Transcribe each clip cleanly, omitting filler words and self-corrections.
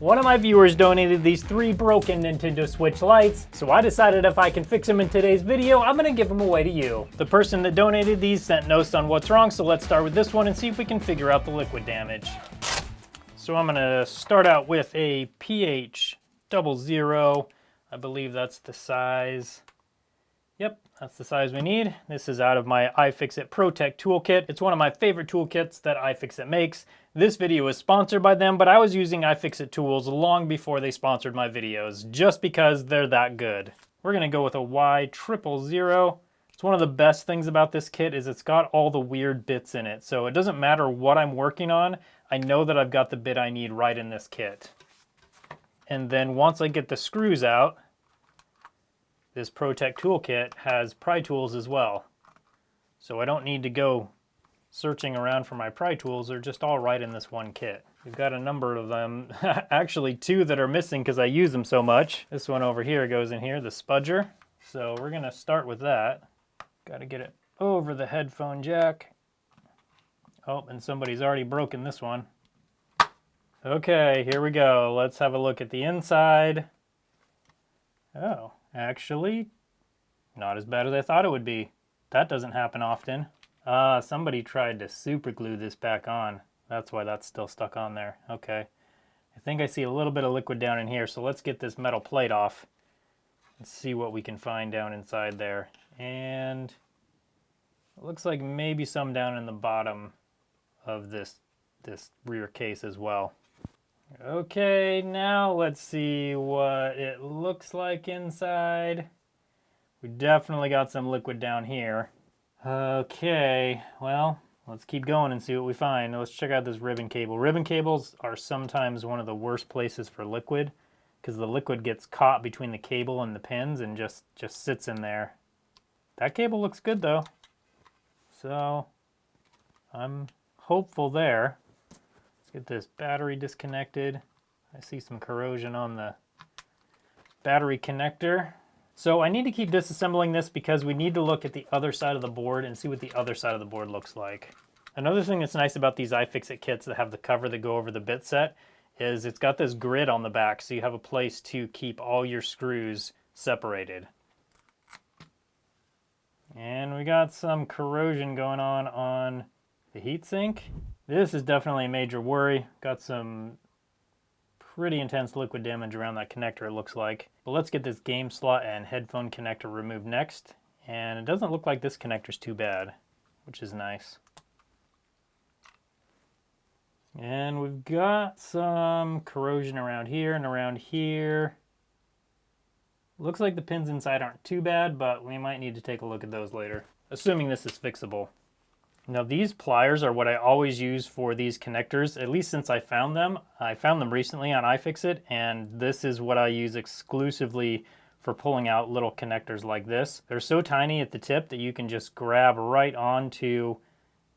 One of my viewers donated these 3 broken Nintendo Switch Lites, so I decided if I can fix them in today's video, I'm gonna give them away to you. The person that donated these sent notes on what's wrong, so let's start with this one and see if we can figure out the liquid damage. So I'm gonna start out with a pH 00. I believe that's the size. Yep, that's the size we need. This is out of my iFixit ProTech toolkit. It's one of my favorite toolkits that iFixit makes. This video is sponsored by them, but I was using iFixit tools long before they sponsored my videos, just because they're that good. We're gonna go with a Y000. It's one of the best things about this kit is it's got all the weird bits in it. So it doesn't matter what I'm working on, I know that I've got the bit I need right in this kit. And then once I get the screws out, this ProTech toolkit has pry tools as well. So I don't need to go searching around for my pry tools. They're just all right in this one kit. We've got a number of them, actually 2 that are missing because I use them so much. This one over here goes in here, the spudger. So we're gonna start with that. Got to get it over the headphone jack. Oh, and somebody's already broken this one. Okay, here we go. Let's have a look at the inside. Oh. Actually, not as bad as I thought it would be. That doesn't happen often. Somebody tried to super glue this back on. That's why that's still stuck on there. Okay. I think I see a little bit of liquid down in here, so let's get this metal plate off and see what we can find down inside there. And it looks like maybe some down in the bottom of this rear case as well. Okay, now let's see what it looks like inside. We definitely got some liquid down here. Okay, well, let's keep going and see what we find. Let's check out this ribbon cable. Ribbon cables are sometimes one of the worst places for liquid because the liquid gets caught between the cable and the pins and just sits in there. That cable looks good though, so I'm hopeful there. Get this battery disconnected. I see some corrosion on the battery connector. So I need to keep disassembling this because we need to look at the other side of the board and see what the other side of the board looks like. Another thing that's nice about these iFixit kits that have the cover that go over the bit set is it's got this grid on the back, so you have a place to keep all your screws separated. And we got some corrosion going on the heatsink. This is definitely a major worry. Got some pretty intense liquid damage around that connector, it looks like. But let's get this game slot and headphone connector removed next. And it doesn't look like this connector's too bad, which is nice. And we've got some corrosion around here and around here. Looks like the pins inside aren't too bad, but we might need to take a look at those later, assuming this is fixable. Now these pliers are what I always use for these connectors, at least since I found them. I found them recently on iFixit, and this is what I use exclusively for pulling out little connectors like this. They're so tiny at the tip that you can just grab right onto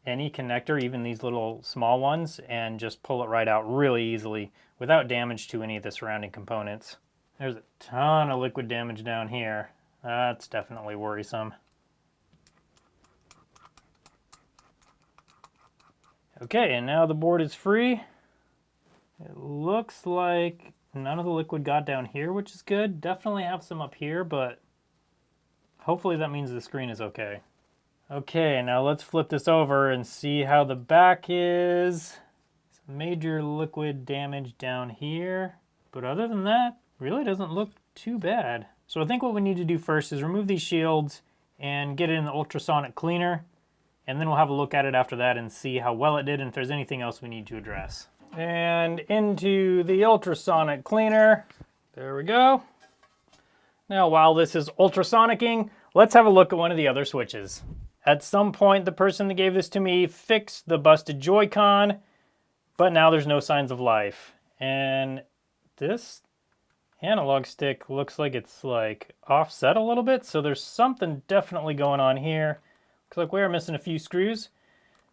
any connector, even these little small ones, and just pull it right out really easily without damage to any of the surrounding components. There's a ton of liquid damage down here. That's definitely worrisome. Okay, and now the board is free. It looks like none of the liquid got down here, which is good. Definitely have some up here, but hopefully that means the screen is okay. Okay, now let's flip this over and see how the back is. Some major liquid damage down here, but other than that, really doesn't look too bad. So I think what we need to do first is remove these shields and get it in the ultrasonic cleaner. And then we'll have a look at it after that and see how well it did and if there's anything else we need to address. And into the ultrasonic cleaner. There we go. Now while this is ultrasonicing, let's have a look at one of the other switches. At some point, the person that gave this to me fixed the busted Joy-Con, but now there's no signs of life. And this analog stick looks like it's like offset a little bit, so there's something definitely going on here. Looks like we're missing a few screws,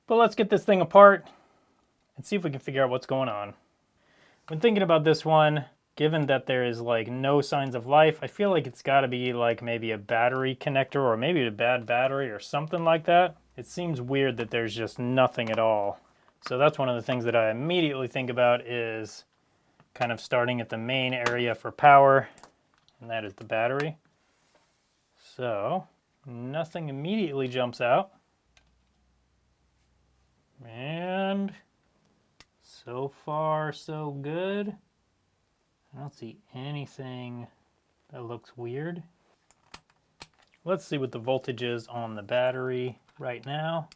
but let's get this thing apart and see if we can figure out what's going on. When thinking about this one, given that there is like no signs of life, I feel like it's got to be like maybe a battery connector or maybe a bad battery or something like that. It seems weird that there's just nothing at all. So that's one of the things that I immediately think about is kind of starting at the main area for power, and that is the battery. So nothing immediately jumps out. And so far, so good. I don't see anything that looks weird. Let's see what the voltage is on the battery right now.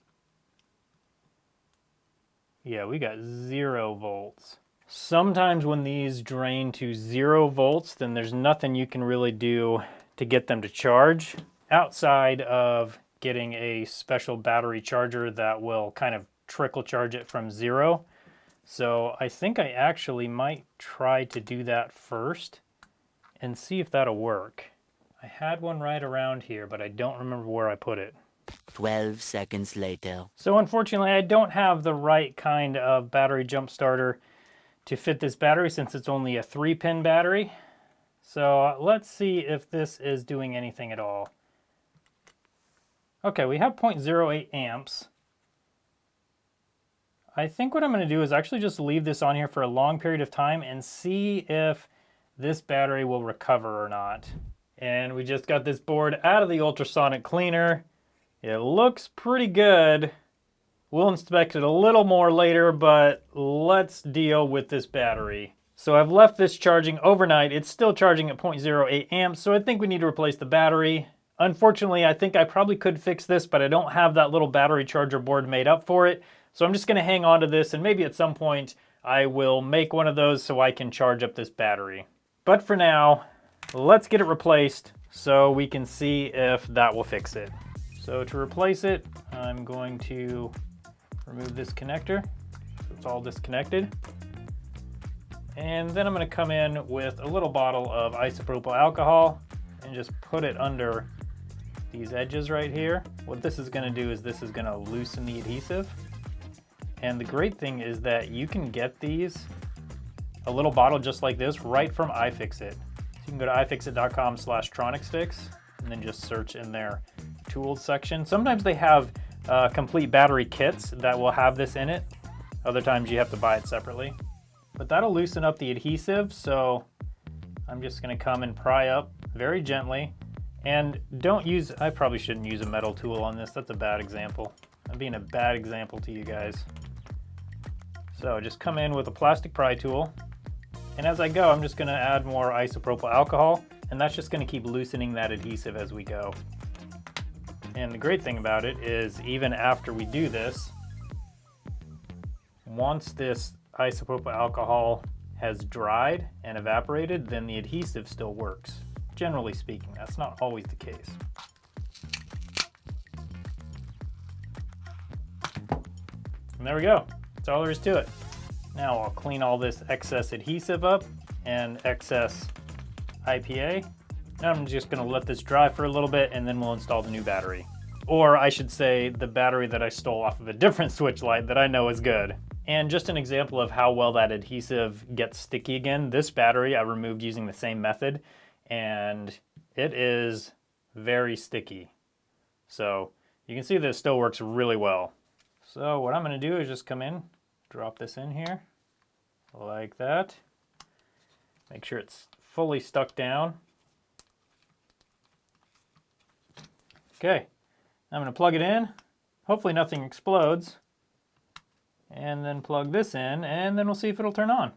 Yeah, we got 0 volts. Sometimes when these drain to 0 volts, then there's nothing you can really do to get them to charge outside of getting a special battery charger that will kind of trickle charge it from 0. So I think I actually might try to do that first and see if that'll work. I had one right around here, but I don't remember where I put it. 12 seconds later. So unfortunately, I don't have the right kind of battery jump starter to fit this battery since it's only a 3-pin battery. So let's see if this is doing anything at all. Okay, we have 0.08 amps. I think what I'm going to do is actually just leave this on here for a long period of time and see if this battery will recover or not. And we just got this board out of the ultrasonic cleaner. It looks pretty good. We'll inspect it a little more later, but let's deal with this battery. So I've left this charging overnight. It's still charging at 0.08 amps, so I think we need to replace the battery. Unfortunately, I think I probably could fix this, but I don't have that little battery charger board made up for it. So I'm just going to hang on to this, and maybe at some point I will make one of those so I can charge up this battery. But for now, let's get it replaced so we can see if that will fix it. So to replace it, I'm going to remove this connector. So it's all disconnected. And then I'm going to come in with a little bottle of isopropyl alcohol and just put it under these edges right here. What this is going to do is this is going to loosen the adhesive. And the great thing is that you can get these, a little bottle just like this, right from iFixit. So you can go to ifixit.com/TronicsFix and then just search in their tools section. Sometimes they have complete battery kits that will have this in it. Other times you have to buy it separately. But that'll loosen up the adhesive, so I'm just going to come and pry up very gently. And don't use, I probably shouldn't use a metal tool on this. That's a bad example. I'm being a bad example to you guys. So just come in with a plastic pry tool. And as I go, I'm just going to add more isopropyl alcohol. And that's just going to keep loosening that adhesive as we go. And the great thing about it is even after we do this, once this isopropyl alcohol has dried and evaporated, then the adhesive still works. Generally speaking, that's not always the case. And there we go. That's all there is to it. Now I'll clean all this excess adhesive up and excess IPA. Now I'm just going to let this dry for a little bit and then we'll install the new battery. Or I should say the battery that I stole off of a different Switch Lite that I know is good. And just an example of how well that adhesive gets sticky again, this battery I removed using the same method and it is very sticky. So you can see that it still works really well. So what I'm going to do is just come in, drop this in here like that. Make sure it's fully stuck down. Okay, I'm going to plug it in. Hopefully nothing explodes. And then plug this in, and then we'll see if it'll turn on.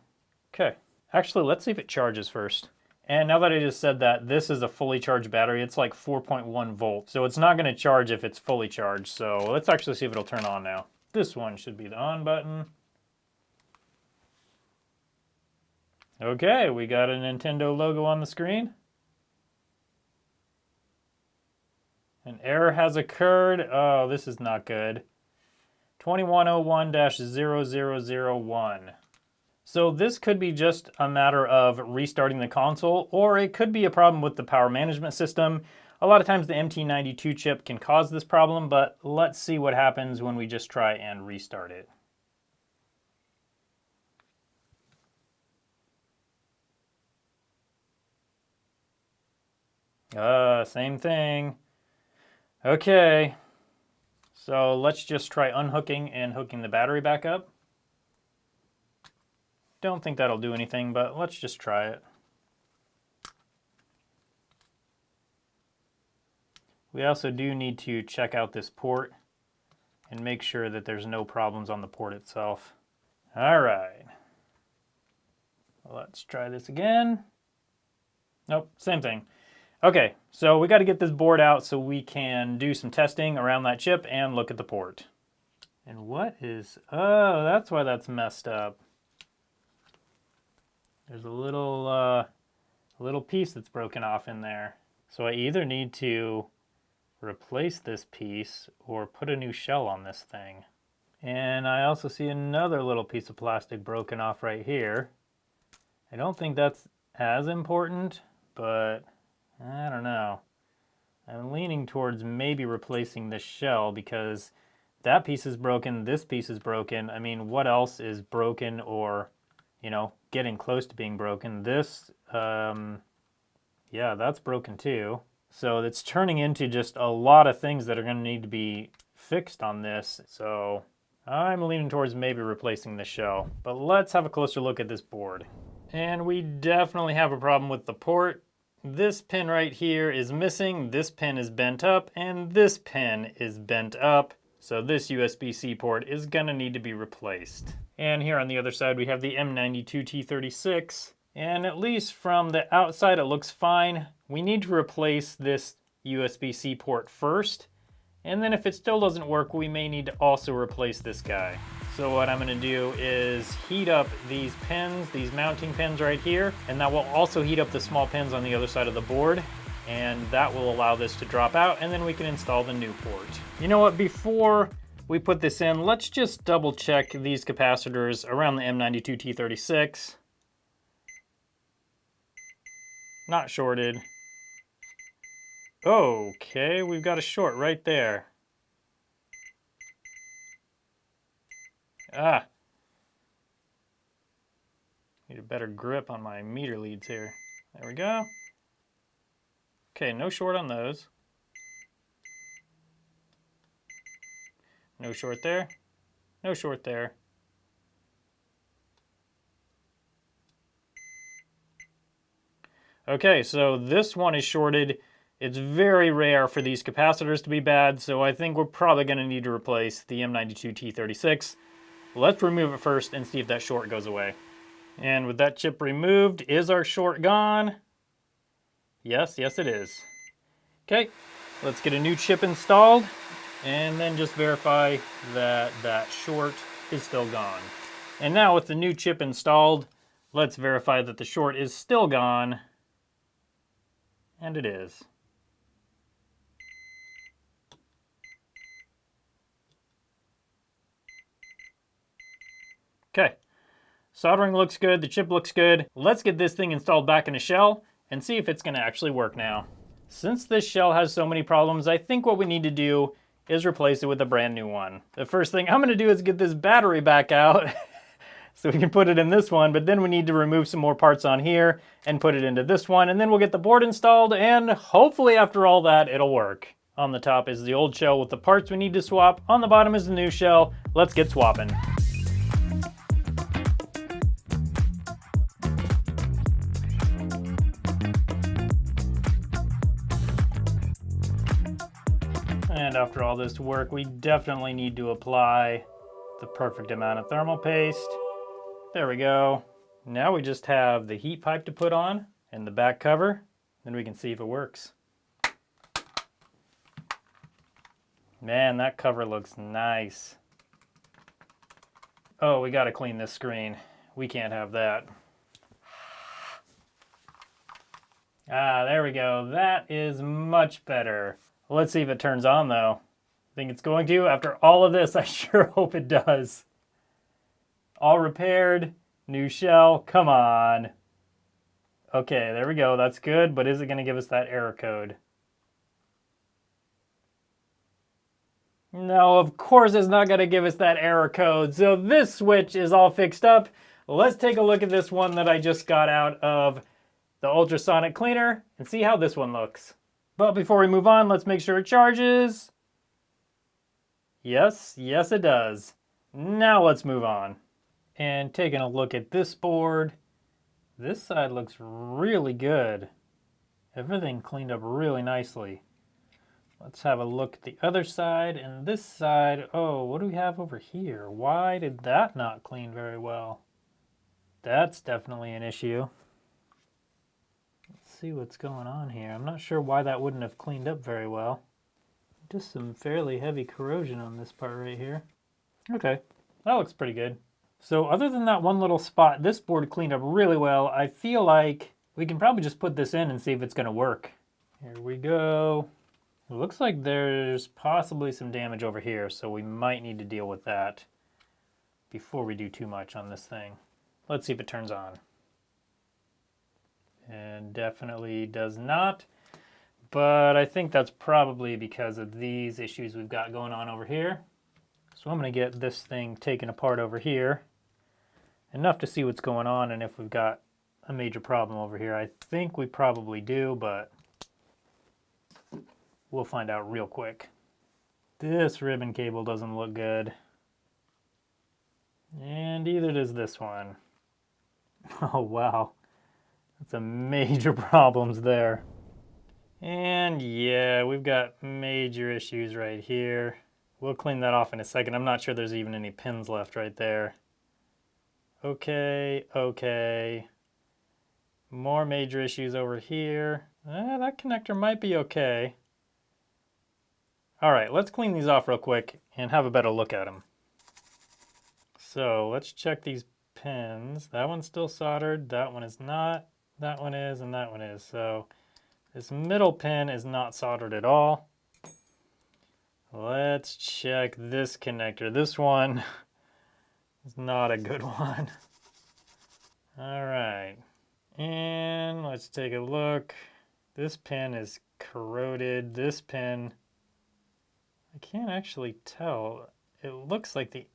Okay, actually, let's see if it charges first. And now that I just said that, this is a fully charged battery. It's like 4.1 volts, so it's not going to charge if it's fully charged. So let's actually see if it'll turn on now. This one should be the on button. Okay, we got a Nintendo logo on the screen. An error has occurred. Oh, this is not good. 2101-0001. So this could be just a matter of restarting the console, or it could be a problem with the power management system. A lot of times the MT92 chip can cause this problem, but let's see what happens when we just try and restart it. Same thing. Okay. So let's just try unhooking and hooking the battery back up. Don't think that'll do anything, but let's just try it. We also do need to check out this port and make sure that there's no problems on the port itself. All right. Let's try this again. Nope, same thing. Okay, so we got to get this board out so we can do some testing around that chip and look at the port. And what is, oh, that's why that's messed up. There's a little piece that's broken off in there. So I either need to replace this piece or put a new shell on this thing. And I also see another little piece of plastic broken off right here. I don't think that's as important, but I don't know. I'm leaning towards maybe replacing this shell because that piece is broken, this piece is broken. I mean, what else is broken or, you know, getting close to being broken? This, yeah, that's broken too. So it's turning into just a lot of things that are going to need to be fixed on this. So I'm leaning towards maybe replacing the shell. But let's have a closer look at this board. And we definitely have a problem with the port. This pin right here is missing, this pin is bent up, and this pin is bent up. So this USB-C port is gonna need to be replaced. And here on the other side we have the M92T36. And at least from the outside it looks fine. We need to replace this USB-C port first. And then if it still doesn't work, we may need to also replace this guy. So what I'm gonna do is heat up these pins, these mounting pins right here, and that will also heat up the small pins on the other side of the board, and that will allow this to drop out, and then we can install the new port. You know what, before we put this in, let's just double check these capacitors around the M92T36. Not shorted. Okay, we've got a short right there. Ah. Need a better grip on my meter leads here. There we go. Okay, no short on those. No short there. No short there. Okay, so this one is shorted. It's very rare for these capacitors to be bad, so I think we're probably going to need to replace the M92T36. Let's remove it first and see if that short goes away. And with that chip removed, is our short gone? Yes, yes it is. Okay, let's get a new chip installed and then just verify that that short is still gone. And now with the new chip installed, let's verify that the short is still gone. And it is. Okay, soldering looks good, the chip looks good. Let's get this thing installed back in a shell and see if it's gonna actually work now. Since this shell has so many problems, I think what we need to do is replace it with a brand new one. The first thing I'm gonna do is get this battery back out so we can put it in this one, but then we need to remove some more parts on here and put it into this one, and then we'll get the board installed, and hopefully after all that, it'll work. On the top is the old shell with the parts we need to swap. On the bottom is the new shell. Let's get swapping. And after all this work, we definitely need to apply the perfect amount of thermal paste. There we go. Now we just have the heat pipe to put on and the back cover, then we can see if it works. Man, that cover looks nice. Oh, we gotta clean this screen. We can't have that. Ah, there we go. That is much better. Let's see if it turns on though. Think it's going to? After all of this, I sure hope it does. All repaired, new shell, come on. Okay, there we go, that's good, but is it gonna give us that error code? No, of course it's not gonna give us that error code. So this switch is all fixed up. Let's take a look at this one that I just got out of the ultrasonic cleaner and see how this one looks. But before we move on, let's make sure it charges. Yes, yes it does. Now let's move on. And taking a look at this board, this side looks really good. Everything cleaned up really nicely. Let's have a look at the other side, and this side, oh, what do we have over here? Why did that not clean very well? That's definitely an issue. Let's see what's going on here. I'm not sure why that wouldn't have cleaned up very well. Just some fairly heavy corrosion on this part right here. Okay, that looks pretty good. So other than that one little spot, this board cleaned up really well. I feel like we can probably just put this in and see if it's gonna work. Here we go. It looks like there's possibly some damage over here, so we might need to deal with that before we do too much on this thing. Let's see if it turns on. And definitely does not, but I think that's probably because of these issues we've got going on over here. So I'm going to get this thing taken apart over here, enough to see what's going on and if we've got a major problem over here. I think we probably do, but we'll find out real quick. This ribbon cable doesn't look good. And either does this one. Oh, wow. That's a major problems there. And yeah, we've got major issues right here. We'll clean that off in a second. I'm not sure there's even any pins left right there. Okay, okay. More major issues over here. That connector might be okay. All right, let's clean these off real quick and have a better look at them. So let's check these pins. That one's still soldered, that one is not, that one is, and that one is. So this middle pin is not soldered at all. Let's check this connector. This one is not a good one. All right, and let's take a look. This pin is corroded. This pin, I can't actually tell. It looks like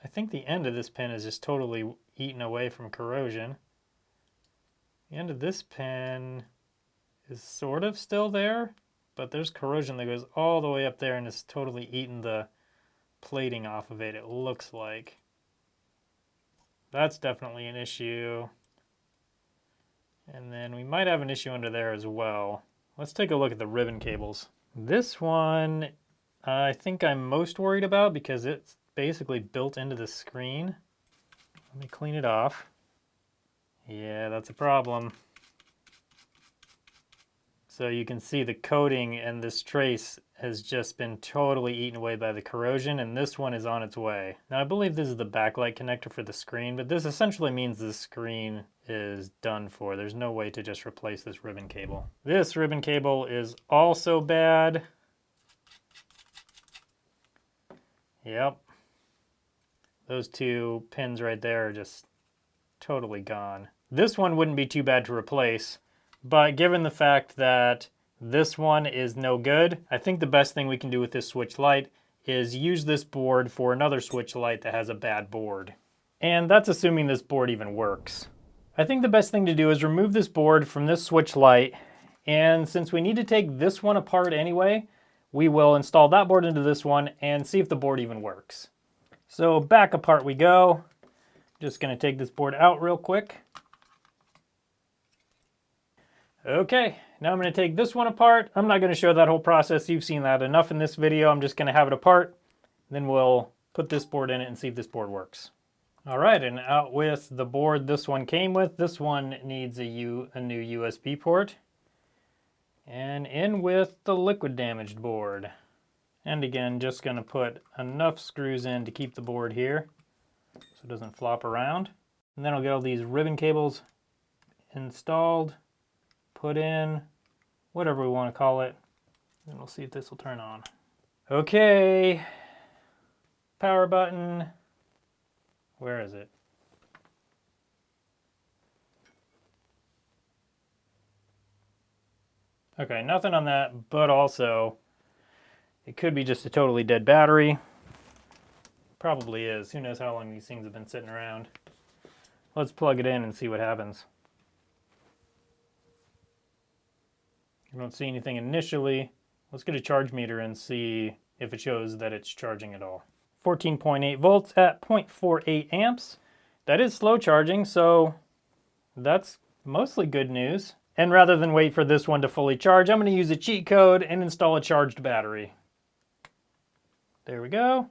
I think the end of this pin is just totally eaten away from corrosion. The end of this pin is sort of still there, but there's corrosion that goes all the way up there and has totally eaten the plating off of it, it looks like. That's definitely an issue. And then we might have an issue under there as well. Let's take a look at the ribbon cables. This one I think I'm most worried about because it's basically built into the screen. Let me clean it off. Yeah, that's a problem. So you can see the coating and this trace has just been totally eaten away by the corrosion, and this one is on its way. Now I believe this is the backlight connector for the screen, but this essentially means the screen is done for. There's no way to just replace this ribbon cable. This ribbon cable is also bad. Yep. Those two pins right there are just totally gone. This one wouldn't be too bad to replace, but given the fact that this one is no good, I think the best thing we can do with this Switch Lite is use this board for another Switch Lite that has a bad board. And that's assuming this board even works. I think the best thing to do is remove this board from this Switch Lite, and since we need to take this one apart anyway, we will install that board into this one and see if the board even works. So back apart we go. Just gonna take this board out real quick. Okay, now I'm gonna take this one apart. I'm not gonna show that whole process. You've seen that enough in this video. I'm just gonna have it apart. Then we'll put this board in it and see if this board works. All right, and out with the board this one came with. This one needs a new USB port. And in with the liquid damaged board. And again, just gonna put enough screws in to keep the board here so it doesn't flop around. And then I'll get all these ribbon cables installed, put in, whatever we want to call it. And we'll see if this will turn on. Okay, power button. Where is it? Okay, nothing on that, but also it could be just a totally dead battery. Probably is. Who knows how long these things have been sitting around. Let's plug it in and see what happens. I don't see anything initially. Let's get a charge meter and see if it shows that it's charging at all. 14.8 volts at 0.48 amps. that is slow charging, so that's mostly good news. And rather than wait for this one to fully charge, I'm going to use a cheat code and install a charged battery. There we go.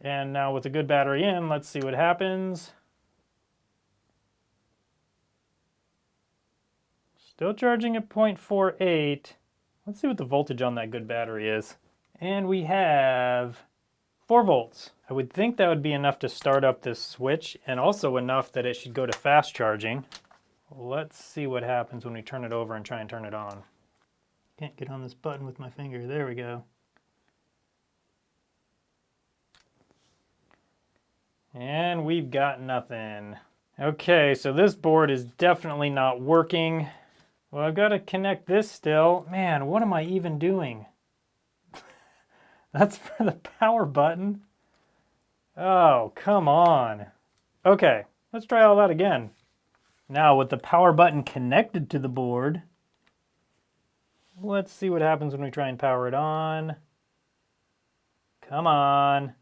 And now with a good battery in, let's see what happens. Still charging at 0.48. Let's see what the voltage on that good battery is. And we have 4 volts. I would think that would be enough to start up this switch, and also enough that it should go to fast charging. Let's see what happens when we turn it over and try and turn it on. Can't get on this button with my finger. There we go. And we've got nothing. Okay, so this board is definitely not working. Well, I've got to connect this still. Man, what am I even doing? That's for the power button. Oh, come on. Okay, let's try all that again. Now with the power button connected to the board, let's see what happens when we try and power it on. Come on.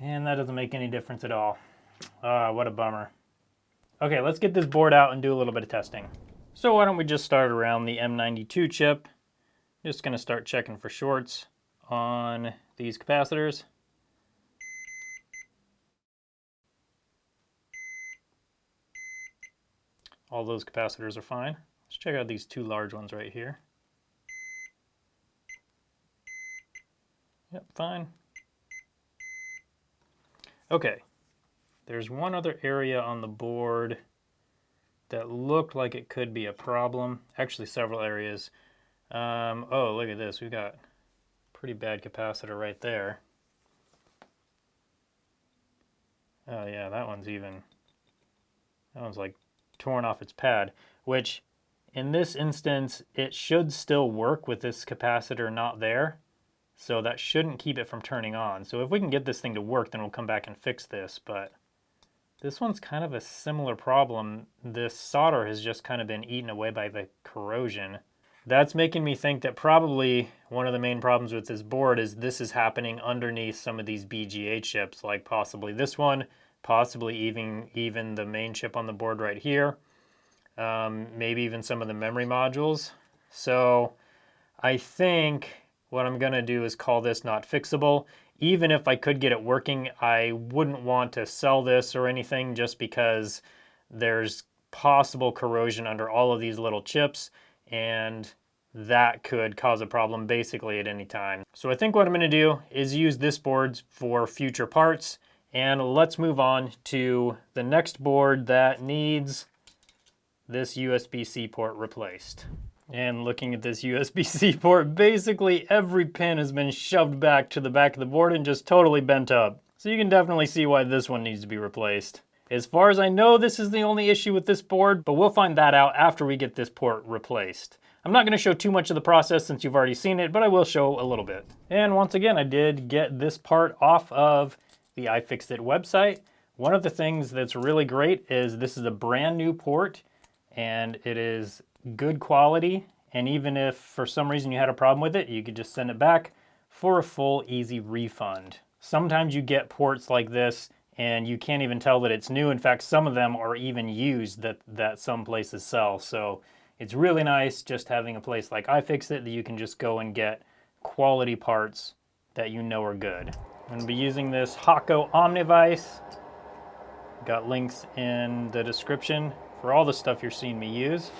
And that doesn't make any difference at all. What a bummer. Okay, let's get this board out and do a little bit of testing. So why don't we just start around the M92 chip. Just gonna start checking for shorts on these capacitors. All those capacitors are fine. Let's check out these 2 large ones right here. Yep, fine. Okay, there's one other area on the board that looked like it could be a problem. Actually, several areas. Oh, look at this. We've got pretty bad capacitor right there. Oh yeah, that one's like torn off its pad, which in this instance, it should still work with this capacitor not there. So that shouldn't keep it from turning on. So if we can get this thing to work, then we'll come back and fix this. But this one's kind of a similar problem. This solder has just kind of been eaten away by the corrosion. That's making me think that probably one of the main problems with this board is this is happening underneath some of these BGA chips, like possibly this one, possibly even the main chip on the board right here, maybe even some of the memory modules. So I think what I'm gonna do is call this not fixable. Even if I could get it working, I wouldn't want to sell this or anything just because there's possible corrosion under all of these little chips, and that could cause a problem basically at any time. So I think what I'm gonna do is use this board for future parts, and let's move on to the next board that needs this USB-C port replaced. And looking at this USB-C port, basically every pin has been shoved back to the back of the board and just totally bent up. So you can definitely see why this one needs to be replaced. As far as I know, this is the only issue with this board, but we'll find that out after we get this port replaced. I'm not gonna show too much of the process since you've already seen it, but I will show a little bit. And once again, I did get this part off of the iFixit website. One of the things that's really great is this is a brand new port, and it is good quality, and even if for some reason you had a problem with it, you could just send it back for a full easy refund. Sometimes you get ports like this and you can't even tell that it's new. In fact, some of them are even used that some places sell. So it's really nice just having a place like iFixit that you can just go and get quality parts that you know are good. I'm going to be using this Hakko Omnivice. Got links in the description for all the stuff you're seeing me use.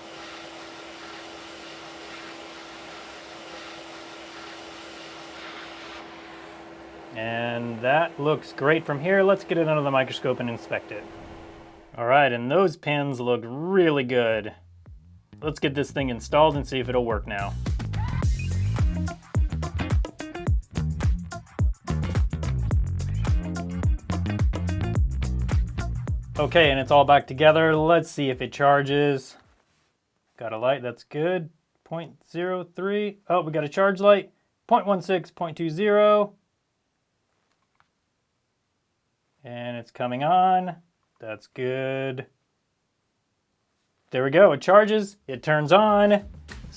And that looks great from here. Let's get it under the microscope and inspect it. All right, and those pins look really good. Let's get this thing installed and see if it'll work now. Okay, and it's all back together. Let's see if it charges. Got a light, that's good. 0.03. Oh, we got a charge light. 0.16, 0.20. And it's coming on. That's good. There we go, it charges, it turns on.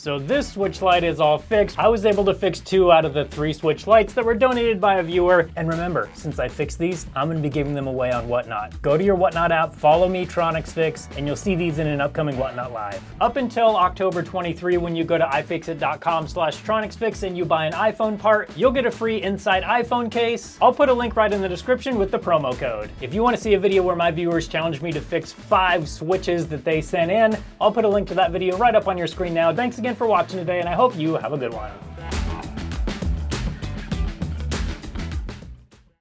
So this Switch Lite is all fixed. I was able to fix 2 out of the 3 Switch Lites that were donated by a viewer. And remember, since I fixed these, I'm gonna be giving them away on Whatnot. Go to your Whatnot app, follow me, TronicsFix, and you'll see these in an upcoming Whatnot Live. Up until October 23, when you go to ifixit.com/TronicsFix and you buy an iPhone part, you'll get a free Inside iPhone case. I'll put a link right in the description with the promo code. If you wanna see a video where my viewers challenge me to fix 5 switches that they sent in, I'll put a link to that video right up on your screen now. Thanks again for watching today, and I hope you have a good one.